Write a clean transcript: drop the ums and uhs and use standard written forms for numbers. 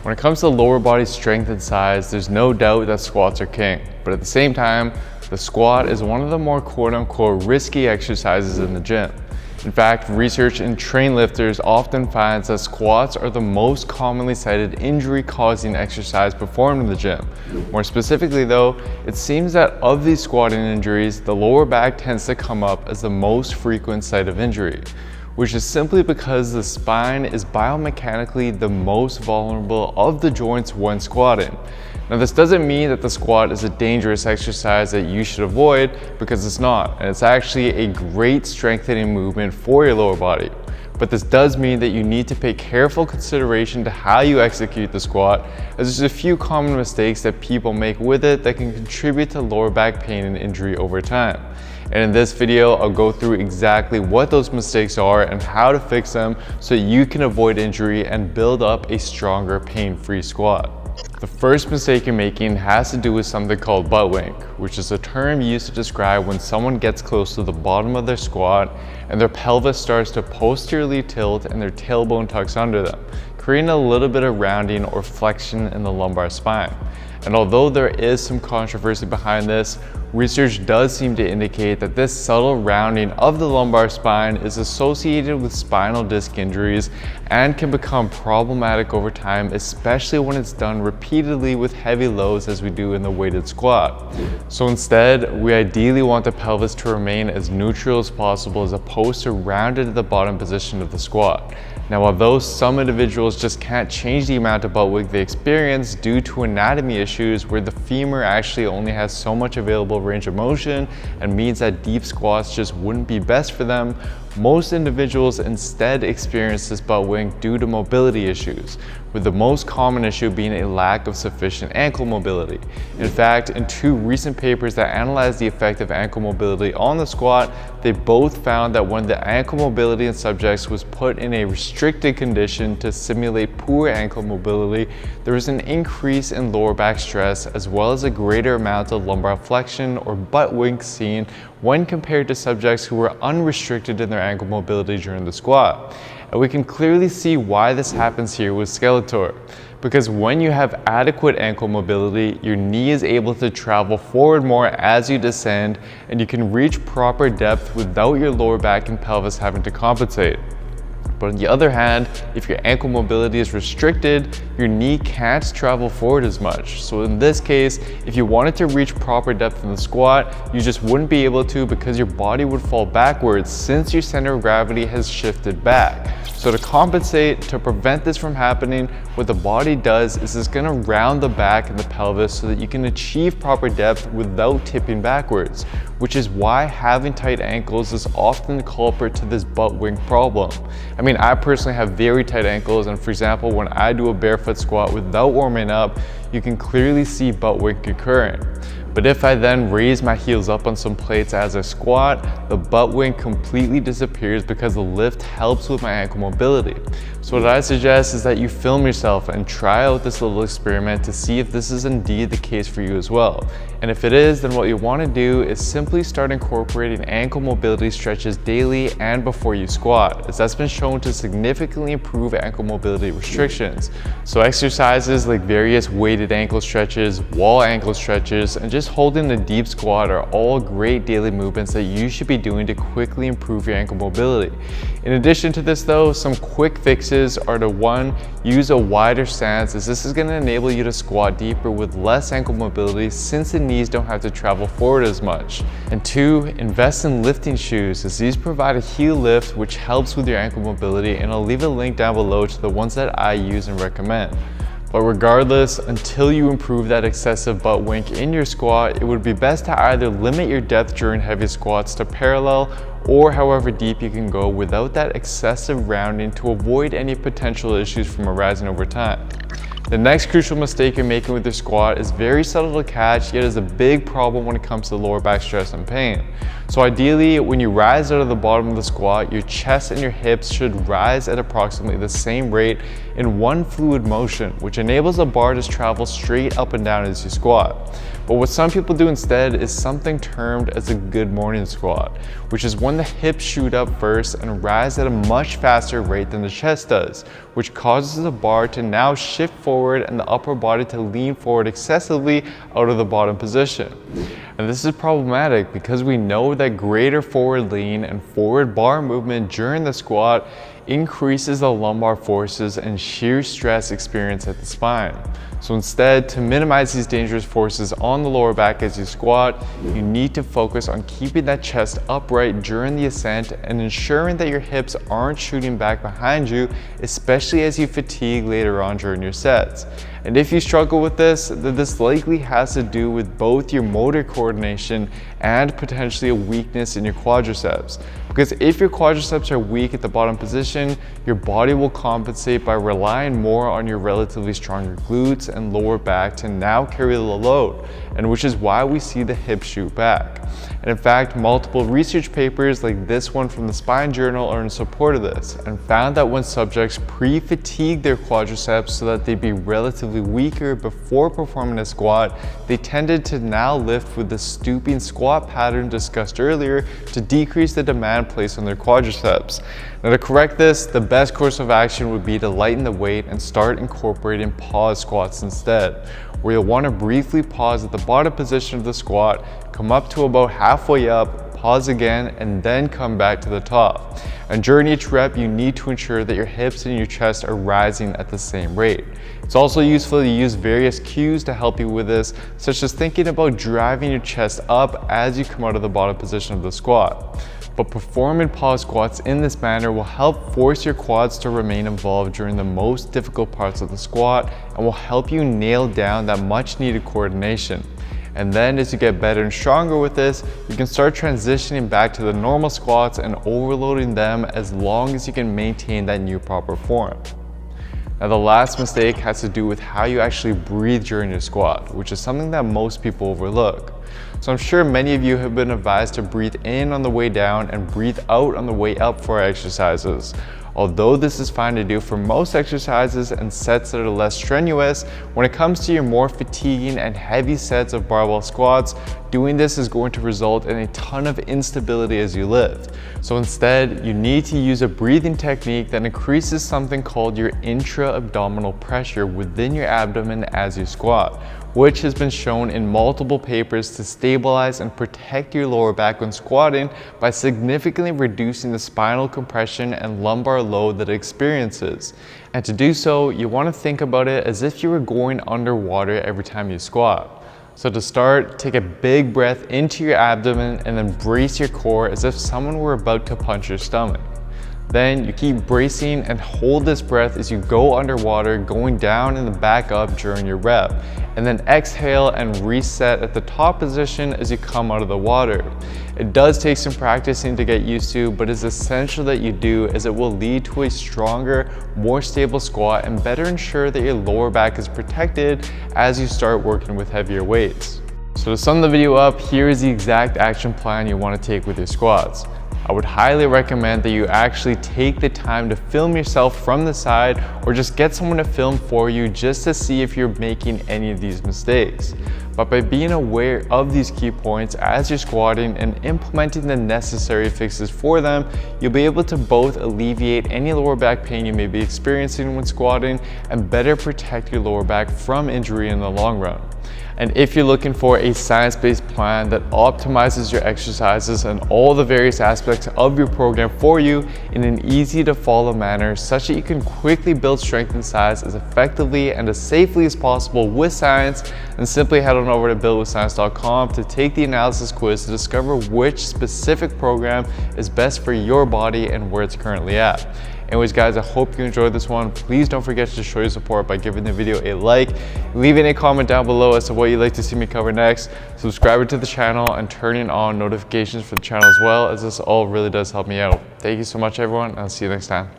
When it comes to lower body strength and size, there's no doubt that squats are king. But at the same time, the squat is one of the more quote-unquote risky exercises in the gym. In fact, research in train lifters often finds that squats are the most commonly cited injury-causing exercise performed in the gym. More specifically though, it seems that of these squatting injuries, the lower back tends to come up as the most frequent site of injury, which is simply because the spine is biomechanically the most vulnerable of the joints when squatting. Now this doesn't mean that the squat is a dangerous exercise that you should avoid, because it's not, and it's actually a great strengthening movement for your lower body. But this does mean that you need to pay careful consideration to how you execute the squat, as there's a few common mistakes that people make with it that can contribute to lower back pain and injury over time. And in this video, I'll go through exactly what those mistakes are and how to fix them so you can avoid injury and build up a stronger pain-free squat. The first mistake you're making has to do with something called butt wink, which is a term used to describe when someone gets close to the bottom of their squat and their pelvis starts to posteriorly tilt and their tailbone tucks under them, creating a little bit of rounding or flexion in the lumbar spine. And although there is some controversy behind this, research does seem to indicate that this subtle rounding of the lumbar spine is associated with spinal disc injuries and can become problematic over time, especially when it's done repeatedly with heavy loads as we do in the weighted squat. So instead, we ideally want the pelvis to remain as neutral as possible as opposed to rounded at the bottom position of the squat. Now, although some individuals just can't change the amount of butt wink they experience due to anatomy issues where the femur actually only has so much available range of motion and means that deep squats just wouldn't be best for them, most individuals instead experience this butt wink due to mobility issues, with the most common issue being a lack of sufficient ankle mobility. In fact, in two recent papers that analyzed the effect of ankle mobility on the squat, they both found that when the ankle mobility in subjects was put in a restricted condition to simulate poor ankle mobility, there was an increase in lower back stress as well as a greater amount of lumbar flexion or butt wink seen when compared to subjects who were unrestricted in their ankle mobility during the squat. And we can clearly see why this happens here with Skeletor, because when you have adequate ankle mobility, your knee is able to travel forward more as you descend, and you can reach proper depth without your lower back and pelvis having to compensate. But on the other hand, if your ankle mobility is restricted, your knee can't travel forward as much. So in this case, if you wanted to reach proper depth in the squat, you just wouldn't be able to because your body would fall backwards since your center of gravity has shifted back. So to compensate, to prevent this from happening, what the body does is it's going to round the back and the pelvis so that you can achieve proper depth without tipping backwards, which is why having tight ankles is often the culprit to this butt wink problem. I mean, I personally have very tight ankles, and for example, when I do a barefoot squat without warming up, you can clearly see butt wink occurring. But if I then raise my heels up on some plates as I squat, the butt wink completely disappears because the lift helps with my ankle mobility. So what I suggest is that you film yourself and try out this little experiment to see if this is indeed the case for you as well. And if it is, then what you want to do is simply start incorporating ankle mobility stretches daily and before you squat, as that's been shown to significantly improve ankle mobility restrictions. So exercises like various weighted ankle stretches, wall ankle stretches, and just holding a deep squat are all great daily movements that you should be doing to quickly improve your ankle mobility. In addition to this though, some quick fixes are to 1, use a wider stance, as this is going to enable you to squat deeper with less ankle mobility since the knees don't have to travel forward as much. And 2, invest in lifting shoes, as these provide a heel lift which helps with your ankle mobility, and I'll leave a link down below to the ones that I use and recommend. But regardless, until you improve that excessive butt wink in your squat, it would be best to either limit your depth during heavy squats to parallel or however deep you can go without that excessive rounding to avoid any potential issues from arising over time. The next crucial mistake you're making with your squat is very subtle to catch, yet is a big problem when it comes to lower back stress and pain. So ideally, when you rise out of the bottom of the squat, your chest and your hips should rise at approximately the same rate in one fluid motion, which enables the bar to travel straight up and down as you squat. But what some people do instead is something termed as a good morning squat, which is when the hips shoot up first and rise at a much faster rate than the chest does, which causes the bar to now shift forward forward and the upper body to lean forward excessively out of the bottom position. And this is problematic because we know that greater forward lean and forward bar movement during the squat increases the lumbar forces and shear stress experienced at the spine. So instead, to minimize these dangerous forces on the lower back as you squat, you need to focus on keeping that chest upright during the ascent and ensuring that your hips aren't shooting back behind you, especially as you fatigue later on during your sets. And if you struggle with this, then this likely has to do with both your motor coordination and potentially a weakness in your quadriceps. Because if your quadriceps are weak at the bottom position, your body will compensate by relying more on your relatively stronger glutes and lower back to now carry the load, and which is why we see the hips shoot back. And in fact, multiple research papers like this one from the Spine Journal are in support of this, and found that when subjects pre-fatigue their quadriceps so that they'd be relatively weaker before performing a squat, they tended to now lift with the stooping squat pattern discussed earlier to decrease the demand placed on their quadriceps. Now to correct this, the best course of action would be to lighten the weight and start incorporating pause squats instead, where you'll want to briefly pause at the bottom position of the squat, come up to about halfway up, pause again, and then come back to the top. And during each rep, you need to ensure that your hips and your chest are rising at the same rate. It's also useful to use various cues to help you with this, such as thinking about driving your chest up as you come out of the bottom position of the squat. But performing pause squats in this manner will help force your quads to remain involved during the most difficult parts of the squat and will help you nail down that much needed coordination. And then as you get better and stronger with this, you can start transitioning back to the normal squats and overloading them as long as you can maintain that new proper form. Now the last mistake has to do with how you actually breathe during your squat, which is something that most people overlook. So I'm sure many of you have been advised to breathe in on the way down and breathe out on the way up for our exercises. Although this is fine to do for most exercises and sets that are less strenuous, when it comes to your more fatiguing and heavy sets of barbell squats, doing this is going to result in a ton of instability as you lift. So instead, you need to use a breathing technique that increases something called your intra-abdominal pressure within your abdomen as you squat, which has been shown in multiple papers to stabilize and protect your lower back when squatting by significantly reducing the spinal compression and lumbar load that it experiences. And to do so, you want to think about it as if you were going underwater every time you squat. So to start, take a big breath into your abdomen and then brace your core as if someone were about to punch your stomach. Then you keep bracing and hold this breath as you go underwater, going down and then back up during your rep. And then exhale and reset at the top position as you come out of the water. It does take some practicing to get used to, but it's essential that you do, as it will lead to a stronger, more stable squat and better ensure that your lower back is protected as you start working with heavier weights. So to sum the video up, here is the exact action plan you want to take with your squats. I would highly recommend that you actually take the time to film yourself from the side, or just get someone to film for you just to see if you're making any of these mistakes. But by being aware of these key points as you're squatting and implementing the necessary fixes for them, you'll be able to both alleviate any lower back pain you may be experiencing when squatting and better protect your lower back from injury in the long run. And if you're looking for a science-based plan that optimizes your exercises and all the various aspects of your program for you in an easy to follow manner, such that you can quickly build strength and size as effectively and as safely as possible with science, then simply head on over to buildwithscience.com to take the analysis quiz to discover which specific program is best for your body and where it's currently at. Anyways guys, I hope you enjoyed this one. Please don't forget to show your support by giving the video a like, leaving a comment down below as to what you'd like to see me cover next, subscribing to the channel, and turning on notifications for the channel as well, as this all really does help me out. Thank you so much everyone, and I'll see you next time.